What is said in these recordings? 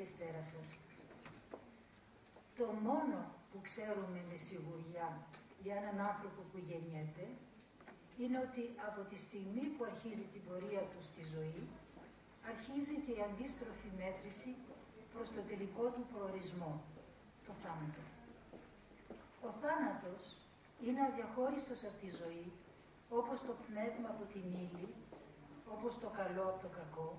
Καλησπέρα σας. Το μόνο που ξέρουμε με σιγουριά για έναν άνθρωπο που γεννιέται είναι ότι από τη στιγμή που αρχίζει την πορεία του στη ζωή, αρχίζει και η αντίστροφη μέτρηση προς το τελικό του προορισμό, το θάνατο. Ο θάνατος είναι αδιαχώριστος από τη ζωή, όπως το πνεύμα από την ύλη, όπως το καλό από το κακό,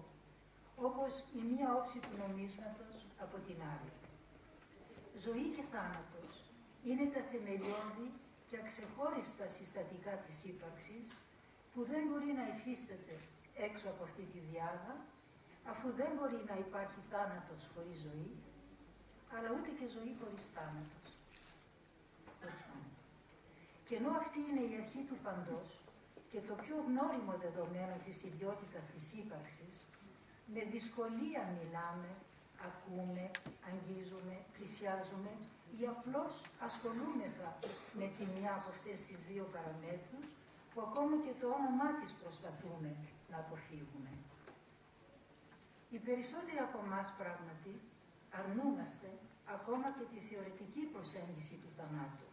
όπως η μία όψη του νομίσματος από την άλλη. Ζωή και θάνατος είναι τα θεμελιώδη και αξεχώριστα συστατικά της ύπαρξης, που δεν μπορεί να υφίσταται έξω από αυτή τη διάδα, αφού δεν μπορεί να υπάρχει θάνατος χωρίς ζωή, αλλά ούτε και ζωή χωρίς θάνατος. Και ενώ αυτή είναι η αρχή του παντός και το πιο γνώριμο δεδομένο της ιδιότητας της ύπαρξης, με δυσκολία μιλάμε, ακούμε, αγγίζουμε, πλησιάζουμε ή απλώς ασχολούμεθα με τη μια από αυτές τις δύο παραμέτρους που ακόμα και το όνομά της προσπαθούμε να αποφύγουμε. Οι περισσότεροι από εμάς πράγματι αρνούμαστε ακόμα και τη θεωρητική προσέγγιση του θανάτου.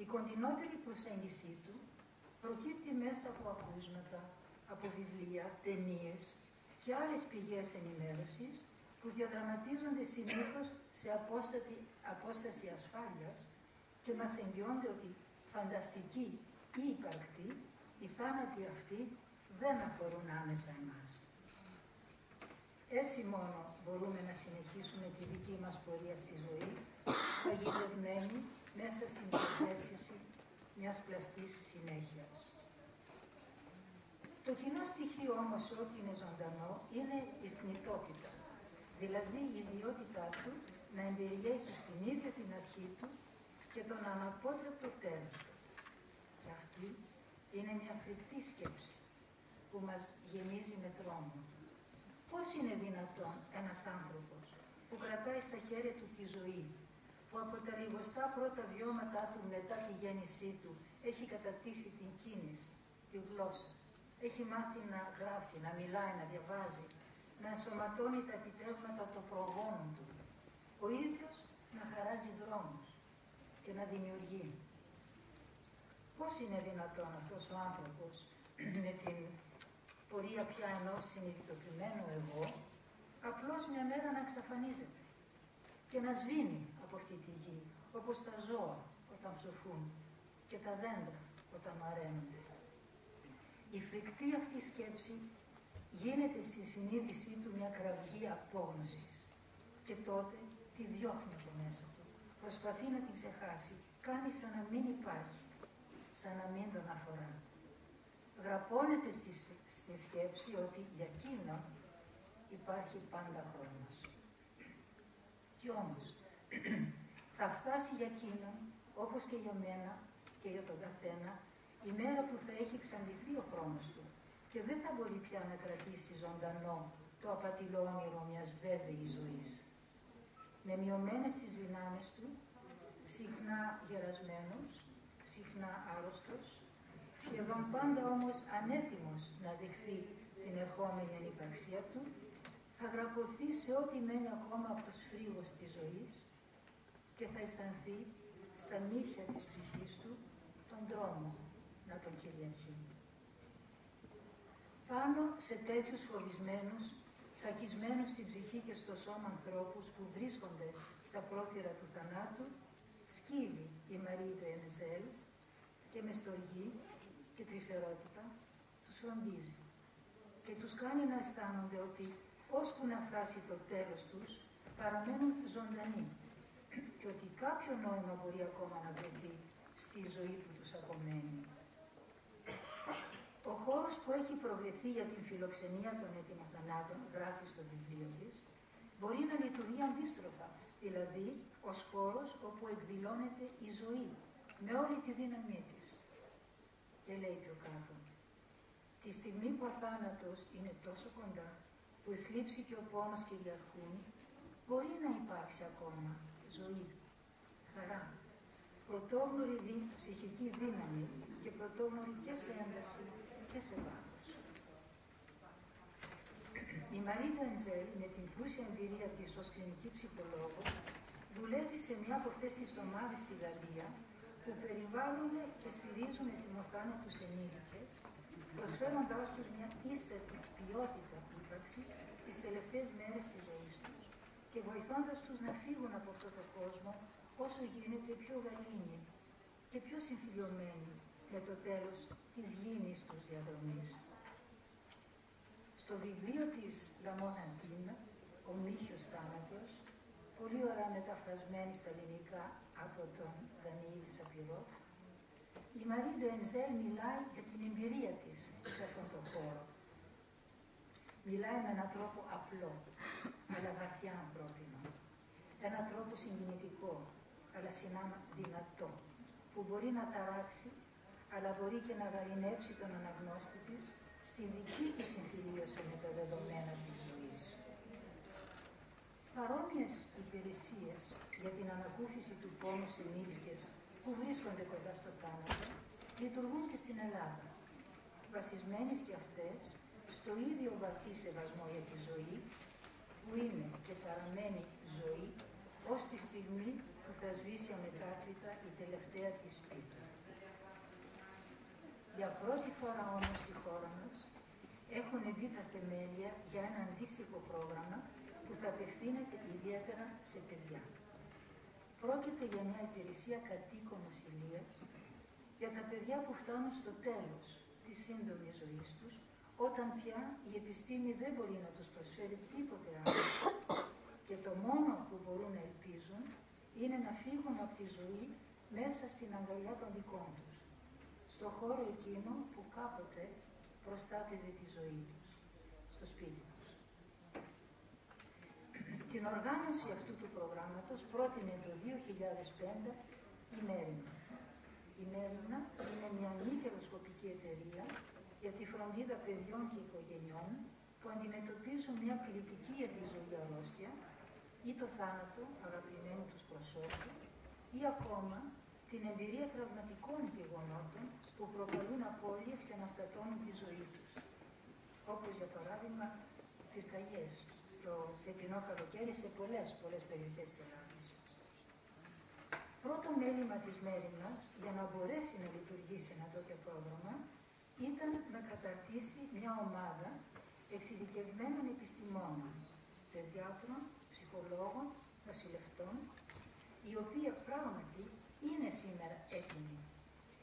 Η κοντινότερη προσέγγιση του προκύπτει μέσα από ακούσματα, από βιβλία, ταινίες και άλλες πηγές ενημέρωσης που διαδραματίζονται συνήθως σε απόσταση ασφάλειας και μας εγγυώνται ότι φανταστική ή υπαρκτή, οι θάνατοι αυτοί δεν αφορούν άμεσα εμάς. Έτσι μόνο μπορούμε να συνεχίσουμε τη δική μας πορεία στη ζωή, παγιδευμένοι μέσα στην διαθέσιση μιας πλαστής συνέχειας. Το κοινό στοιχείο όμως σε ό,τι είναι ζωντανό είναι η θνητότητα, δηλαδή η ιδιότητά του να εμπεριέχει στην ίδια την αρχή του και τον αναπότρεπτο τέλος του. Και αυτή είναι μια φρικτή σκέψη που μας γεμίζει με τρόμο. Πώς είναι δυνατόν ένας άνθρωπος που κρατάει στα χέρια του τη ζωή, που από τα λιγοστά πρώτα βιώματά του μετά τη γέννησή του έχει κατακτήσει την κίνηση, τη γλώσσα, έχει μάθει να γράφει, να μιλάει, να διαβάζει, να ενσωματώνει τα επιτεύγματα των προγόνων του, ο ίδιος να χαράζει δρόμους και να δημιουργεί. Πώς είναι δυνατόν αυτός ο άνθρωπος με την πορεία πια ενός συνειδητοποιημένου εγώ, απλώς μια μέρα να εξαφανίζεται και να σβήνει από αυτή τη γη, όπως τα ζώα όταν ψοφούν και τα δέντρα όταν μαραίνονται. Η φρικτή αυτή σκέψη γίνεται στη συνείδησή του μια κραυγή απόγνωσης και τότε τη διώχνει από μέσα του. Προσπαθεί να την ξεχάσει, κάνει σαν να μην υπάρχει, σαν να μην τον αφορά. Γραπώνεται στη σκέψη ότι για εκείνο υπάρχει πάντα χρόνος. Κι όμως, θα φτάσει για εκείνον, όπως και για μένα και για τον καθένα, η μέρα που θα έχει εξαντληθεί ο χρόνος του και δεν θα μπορεί πια να κρατήσει ζωντανό το απατηλό όνειρο μιας βέβαιης ζωής. Με μειωμένες τις δυνάμεις του, συχνά γερασμένος, συχνά άρρωστος, σχεδόν πάντα όμως ανέτοιμος να δεχθεί την ερχόμενη ανυπαρξία του, θα γραπωθεί σε ό,τι μένει ακόμα από το σφρίγος της ζωής και θα αισθανθεί στα νύχια της ψυχής του τον δρόμο να τον κυριαρχεί. Πάνω σε τέτοιους φοβισμένους, σακισμένους στην ψυχή και στο σώμα ανθρώπους που βρίσκονται στα πρόθυρα του θανάτου, σκύβει η Μαρή του Ενζέλ και με στοργή και τρυφερότητα τους φροντίζει και τους κάνει να αισθάνονται ότι ώσπου να φτάσει το τέλος τους παραμένουν ζωντανοί και ότι κάποιο νόημα μπορεί ακόμα να βρεθεί στη ζωή που τους απομένει. Ο χώρος που έχει προβλεφθεί για την φιλοξενία των ετοιμοθανάτων, γράφει στο βιβλίο της, μπορεί να λειτουργεί αντίστροφα, δηλαδή ως χώρος όπου εκδηλώνεται η ζωή με όλη τη δύναμή της. Και λέει πιο κάτω, τη στιγμή που ο θάνατος είναι τόσο κοντά, που η θλίψη και ο πόνος κυριαρχούν, μπορεί να υπάρξει ακόμα ζωή, χαρά, πρωτόγνωρη ψυχική δύναμη και πρωτόγνωρη και σε ένταση και σε βάθος. Η Μαρή Ντενζέλ, με την πλούσια εμπειρία της ως κλινική ψυχολόγος, δουλεύει σε μια από αυτές τις ομάδες στη Γαλλία που περιβάλλουν και στηρίζουν ετοιμοθάνατους ενήλικες, προσφέροντάς τους μια ύστερη ποιότητα ύπαρξης τις τελευταίες μέρες της ζωής τους και βοηθώντας τους να φύγουν από αυτό το κόσμο όσο γίνεται πιο γαλήνιοι και πιο συμφιλειωμένοι με το τέλος της γήινης τους διαδρομής. Στο βιβλίο της Λαμοραντίνα, «Ο Μύχιος Θάνατος», πολύ ωραία μεταφρασμένη στα ελληνικά από τον Δανιήλ Σαπυρόφ, η Μαρή Ντενζέλ μιλάει για την εμπειρία της σε αυτόν τον χώρο. Μιλάει με έναν τρόπο απλό, αλλά βαθιά ανθρώπινο. Έναν τρόπο συγκινητικό, αλλά συνάμα δυνατό, που μπορεί να ταράξει, αλλά μπορεί και να γαρινέψει τον αναγνώστη της στη δική του συμφιλίωση με τα δεδομένα της ζωής. Παρόμοιες υπηρεσίες για την ανακούφιση του πόνου σε ενήλικες που βρίσκονται κοντά στο θάνατο λειτουργούν και στην Ελλάδα, βασισμένες και αυτές στο ίδιο βαθύ σεβασμό για τη ζωή, που είναι και παραμένει ζωή ως τη στιγμή που θα σβήσει αμετάκλητα η τελευταία της σπίθα. Για πρώτη φορά όμως στη χώρα μας έχουν μπει τα θεμέλια για ένα αντίστοιχο πρόγραμμα που θα απευθύνεται ιδιαίτερα σε παιδιά. Πρόκειται για μια υπηρεσία κατοίκων νοσηλείας για τα παιδιά που φτάνουν στο τέλος της σύντομης ζωής τους, όταν πια η επιστήμη δεν μπορεί να τους προσφέρει τίποτε άλλο και το μόνο που μπορούν να ελπίζουν είναι να φύγουν από τη ζωή μέσα στην αγκαλιά των δικών τους, στο χώρο εκείνο που κάποτε προστάτευε τη ζωή τους, στο σπίτι τους. Την οργάνωση αυτού του προγράμματος πρότεινε το 2005 η Μέριμνα. Η Μέριμνα είναι μια μη κερδοσκοπική εταιρεία για τη φροντίδα παιδιών και οικογενειών που αντιμετωπίζουν μια πληθυντική για τη ζωή αρρώστια ή το θάνατο αγαπημένου τους προσώπου ή ακόμα την εμπειρία τραυματικών γεγονότων που προκαλούν απώλειες και αναστατώνουν τη ζωή τους. Όπως για παράδειγμα πυρκαγιές το φετινό καλοκαίρι σε πολλές περιοχές της Ελλάδας. Πρώτο μέλημα της Μέριμνας για να μπορέσει να λειτουργήσει ένα τέτοιο πρόγραμμα ήταν να καταρτήσει μια ομάδα εξειδικευμένων επιστημόνων, παιδιάτρων, ψυχολόγων, νοσηλευτών, οι οποίοι πράγματι είναι σήμερα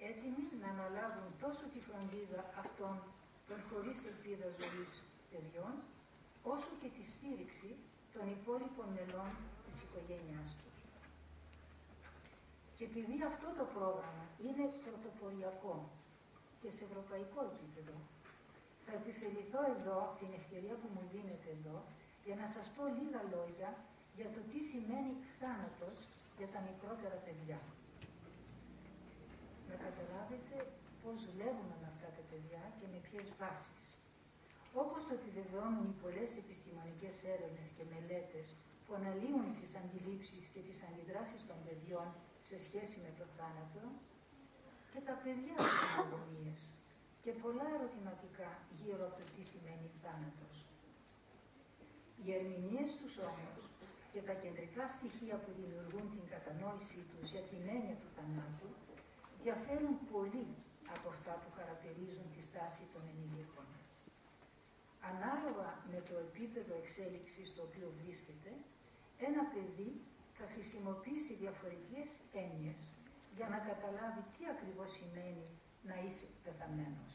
έτοιμοι να αναλάβουν τόσο τη φροντίδα αυτών των χωρίς ελπίδα ζωής παιδιών, όσο και τη στήριξη των υπόλοιπων μελών της οικογένειάς τους. Και επειδή αυτό το πρόγραμμα είναι πρωτοποριακό και σε ευρωπαϊκό επίπεδο, θα επιφεληθώ εδώ, την ευκαιρία που μου δίνετε εδώ, για να σας πω λίγα λόγια για το τι σημαίνει θάνατος για τα μικρότερα παιδιά. Να καταλάβετε πώς δουλεύουμε με αυτά τα παιδιά και με ποιες βάσεις. Όπως το επιβεβαιώνουν οι πολλές επιστημονικές έρευνες και μελέτες που αναλύουν τις αντιλήψεις και τις αντιδράσεις των παιδιών σε σχέση με το θάνατο, και τα παιδιά έχουν αγωνίες και πολλά ερωτηματικά γύρω από το τι σημαίνει θάνατος. Οι ερμηνείες τους όμως και τα κεντρικά στοιχεία που δημιουργούν την κατανόησή τους για την έννοια του θανάτου διαφέρουν πολύ από αυτά που χαρακτηρίζουν τη στάση των ενηλίκων. Ανάλογα με το επίπεδο εξέλιξης στο οποίο βρίσκεται, ένα παιδί θα χρησιμοποιήσει διαφορετικές έννοιες για να καταλάβει τι ακριβώς σημαίνει να είσαι πεθαμένος.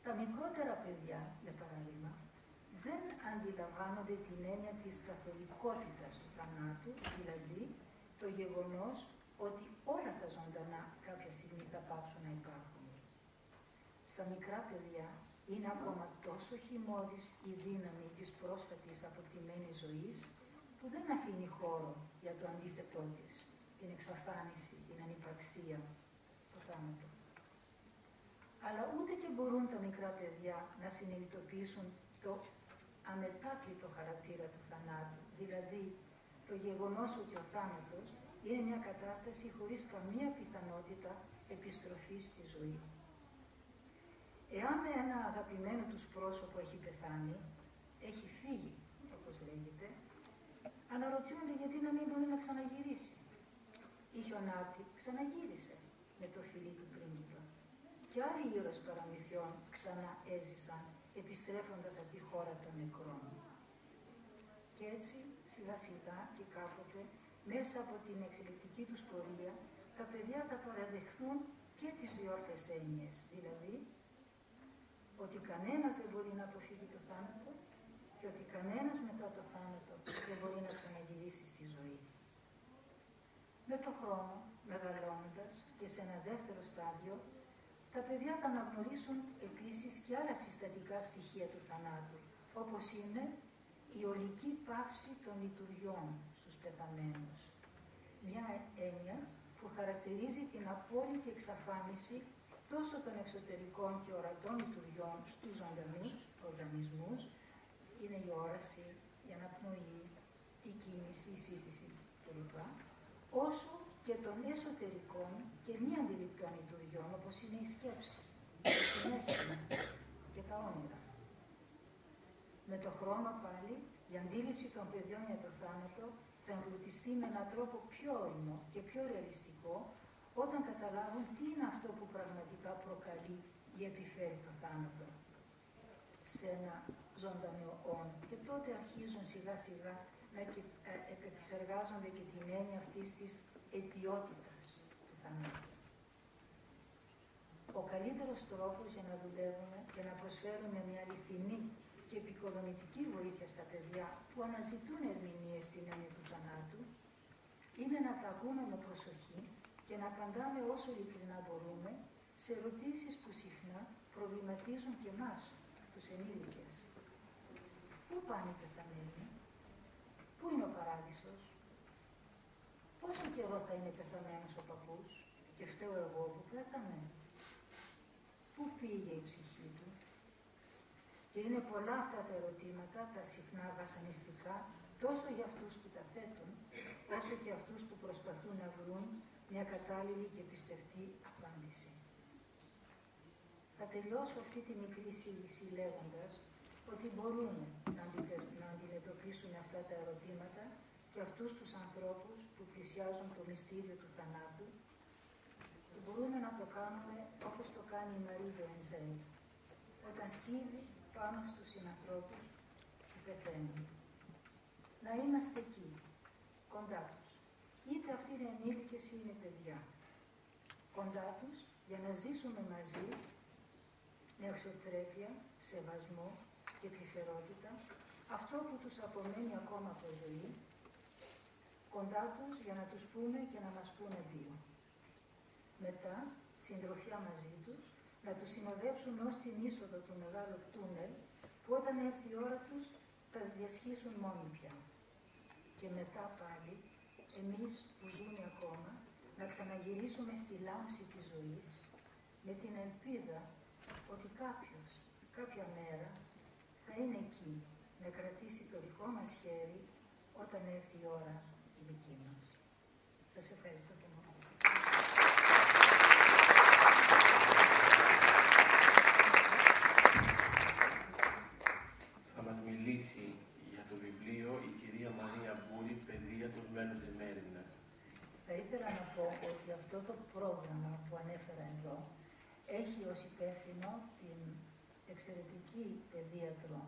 Τα μικρότερα παιδιά, για παράδειγμα, δεν αντιλαμβάνονται την έννοια της καθολικότητας του θανάτου, δηλαδή το γεγονός ότι όλα τα ζωντανά κάποια στιγμή θα πάψουν να υπάρχουν. Στα μικρά παιδιά είναι ακόμα τόσο χυμώδης η δύναμη της πρόσφατης αποκτημένης ζωής που δεν αφήνει χώρο για το αντίθετό της, την εξαφάνιση, την ανυπαρξία, το θάνατο. Αλλά ούτε και μπορούν τα μικρά παιδιά να συνειδητοποιήσουν το αμετάκλητο χαρακτήρα του θανάτου, δηλαδή το γεγονός ότι ο θάνατος είναι μια κατάσταση χωρίς καμία πιθανότητα επιστροφής στη ζωή. Εάν ένα αγαπημένο τους πρόσωπο έχει πεθάνει, έχει φύγει, όπως λέγεται, αναρωτιούνται γιατί να μην μπορεί να ξαναγυρίσει. Η Χιονάτη ξαναγύρισε με το φιλί του πρίγκιπα. Και άλλοι ήρωες παραμυθιών ξανά έζησαν, επιστρέφοντας από τη χώρα των νεκρών. Και έτσι, σιγά σιγά και κάποτε, μέσα από την εξελικτική τους πορεία, τα παιδιά θα παραδεχθούν και τις δύο αυτές έννοιες, δηλαδή ότι κανένας δεν μπορεί να αποφύγει το θάνατο και ότι κανένας μετά το θάνατο δεν μπορεί να ξαναγυρίσει στη ζωή. Με το χρόνο, μεγαλώνοντας και σε ένα δεύτερο στάδιο, τα παιδιά θα αναγνωρίσουν επίσης και άλλα συστατικά στοιχεία του θανάτου, όπως είναι η ολική πάυση των λειτουργιών στους πεθαμένους. Μια έννοια που χαρακτηρίζει την απόλυτη εξαφάνιση τόσο των εξωτερικών και ορατών λειτουργιών στους ζωντανούς οργανισμούς, είναι η όραση, η αναπνοή, η κίνηση, η σύντηση κλπ. Όσο και των εσωτερικών και μη αντιληπτών λειτουργιών, όπως είναι η σκέψη, το συναίσθημα και τα όνειρα. Με το χρόνο πάλι, η αντίληψη των παιδιών για το θάνατο θα εμπλουτιστεί με έναν τρόπο πιο όριμο και πιο ρεαλιστικό, όταν καταλάβουν τι είναι αυτό που πραγματικά προκαλεί ή επιφέρει το θάνατο σε ένα ζωντανό όν. Και τότε αρχίζουν σιγά σιγά να επεξεργάζονται και την έννοια αυτής της αιτιότητας του θανάτου. Ο καλύτερος τρόπος για να δουλεύουμε και να προσφέρουμε μια αληθινή και επικοδομητική βοήθεια στα παιδιά που αναζητούν ερμηνείες στην έννοια του θανάτου είναι να τα ακούμε με προσοχή και να απαντάμε όσο ειλικρινά μπορούμε σε ερωτήσεις που συχνά προβληματίζουν και εμάς, τους ενήλικες. Πού πάνε οι πεθαμένοι, πού είναι ο παράδεισος, πόσο καιρό θα είναι πεθαμένος ο παππούς και φταίω εγώ που πέθανε, πού πήγε η ψυχή του. Και είναι πολλά αυτά τα ερωτήματα, τα συχνά βασανιστικά, τόσο για αυτούς που τα θέτουν, όσο και αυτούς που προσπαθούν να βρουν μια κατάλληλη και πιστευτή απάντηση. Θα τελειώσω αυτή τη μικρή εισήγηση λέγοντας ότι μπορούμε να αντιμετωπίσουμε αυτά τα ερωτήματα και αυτούς τους ανθρώπους που πλησιάζουν το μυστήριο του θανάτου και μπορούμε να το κάνουμε όπως το κάνει η Μαρή Ντοενζέλ, όταν σκύβει πάνω στους συνανθρώπους που πεθαίνουν. Να είμαστε εκεί, κοντά τους. Είτε αυτοί είναι ενήλικες ή είναι παιδιά. Κοντά τους για να ζήσουμε μαζί με αξιοπρέπεια, σεβασμό και τρυφερότητα αυτό που τους απομένει ακόμα από ζωή. Κοντά τους για να τους πούμε και να μας πούνε δύο. Μετά, συντροφιά μαζί τους, να τους συνοδέψουμε ως την είσοδο του μεγάλου τούνελ που όταν έρθει η ώρα τους θα διασχίσουν μόνοι πια. Και μετά πάλι, εμείς που ζούμε ακόμα, να ξαναγυρίσουμε στη λάμψη της ζωής με την ελπίδα ότι κάποιος, κάποια μέρα, θα είναι εκεί να κρατήσει το δικό μας χέρι όταν έρθει η ώρα η δική μας. Σας ευχαριστώ και μόνο. Θα μας μιλήσει για το βιβλίο η κυρία Μαρία Μπούρη, «Παιδεία του Μένους της Μέριμνας». Θα ήθελα να πω ότι αυτό το πρόγραμμα που ανέφερα εδώ έχει ως υπεύθυνο την εξαιρετική παιδίατρο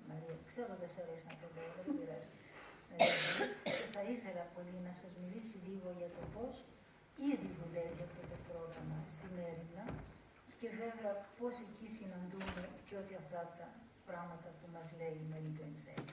Μαρία. Ξέρω δεν σε αρέσει να το λέω, δεν πειράζει. Θα ήθελα πολύ να σας μιλήσει λίγο για το πώς ήδη δουλεύει αυτό το πρόγραμμα στη Μέριμνα και βέβαια πώς εκεί συναντούμε και ό,τι αυτά τα πράγματα που μας λέει η Μαρή Ντοενζέλ.